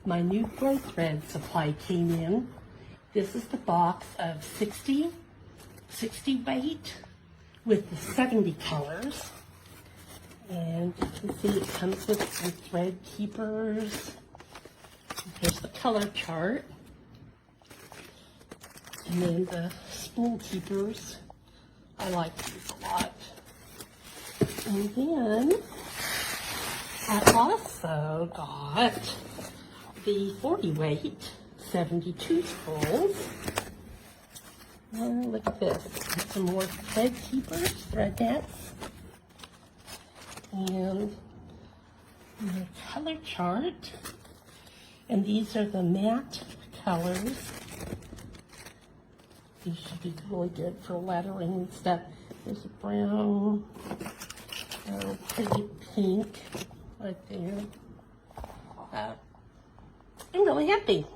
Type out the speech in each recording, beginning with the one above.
my new Brothread supply came in. This is the box of 60 weight with the 70 colors. And you can see it comes with some thread keepers. Here's the color chart. And then the spool keepers. I like these a lot. And then I also got the 40 weight 72 spools. And look at this. Some more thread keepers, thread nets. And the color chart. And these are the matte colors. These should be really good for lettering and stuff. There's a brown, pretty pink right there. I'm really happy.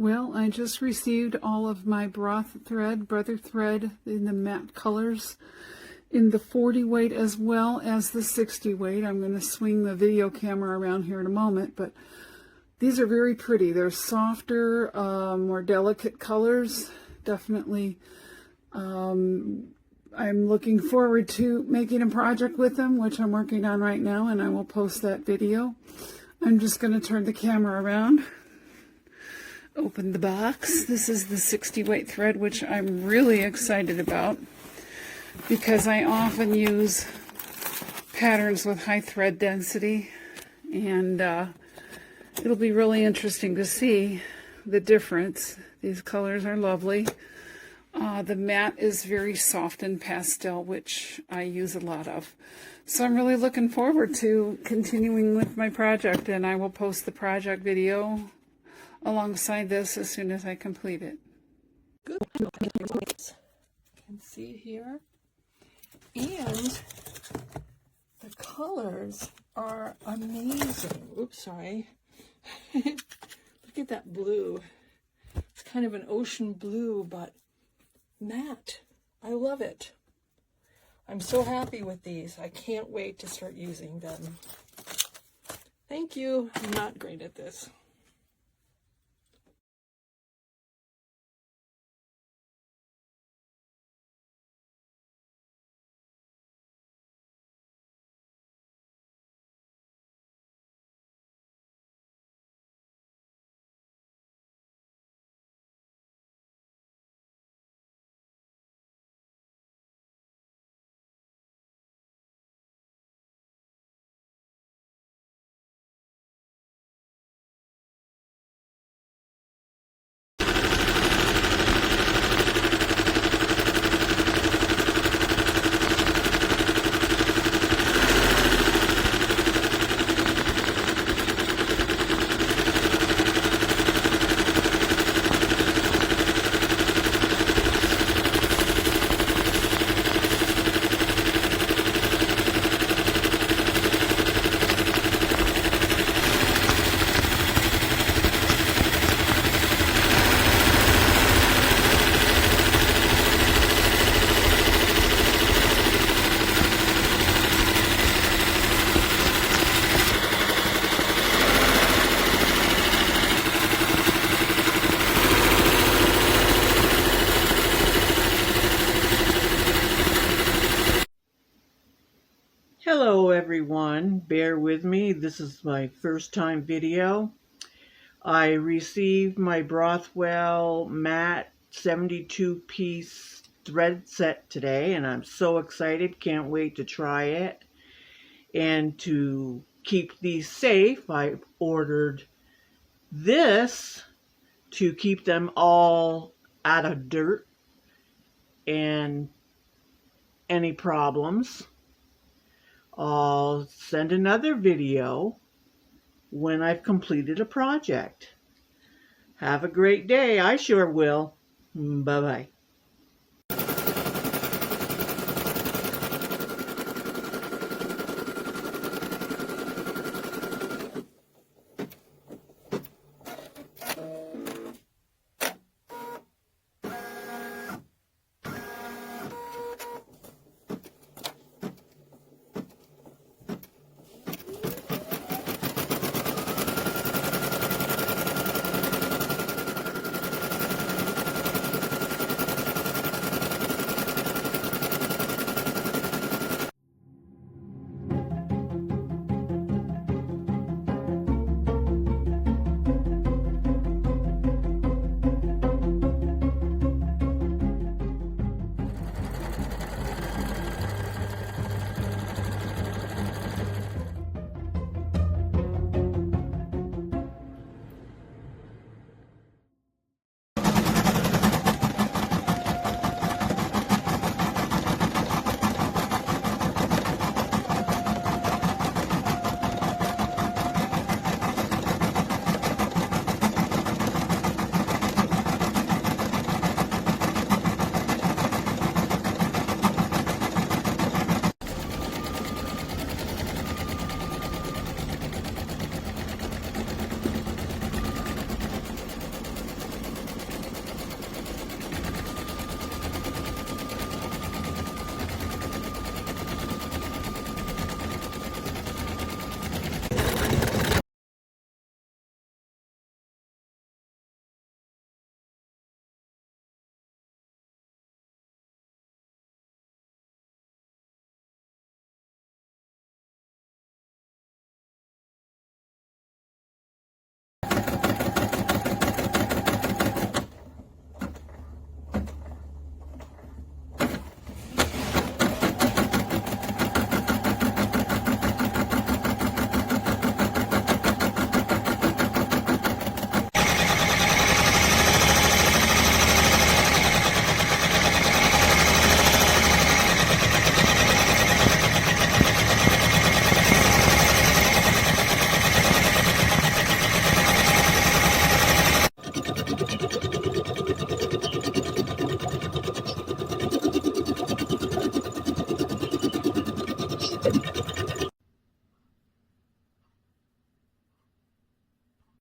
Well, I just received all of my Brothe thread in the matte colors, in the 40 weight as well as the 60 weight. I'm going to swing the video camera around here in a moment, but these are very pretty. They're softer, more delicate colors. Definitely, I'm looking forward to making a project with them, which I'm working on right now, and I will post that video. I'm just going to turn the camera around. Open the box. This is the 60 weight thread, which I'm really excited about because I often use patterns with high thread density, and it'll be really interesting to see the difference. These colors are lovely. The matte is very soft and pastel, which I use a lot of. So I'm really looking forward to continuing with my project, and I will post the project video alongside this as soon as I complete it. Good. You can see here. And the colors are amazing. Oops, sorry. Look at that blue. It's kind of an ocean blue, but matte. I love it. I'm so happy with these. I can't wait to start using them. Thank you. I'm not great at this. again. Bear with me. This is my first time video. I received my Brothwell matte 72-piece thread set today, and I'm so excited. Can't wait to try it. And to keep these safe, I ordered this to keep them all out of dirt and any problems. I'll send another video when I've completed a project. Have a great day. I sure will. Bye-bye.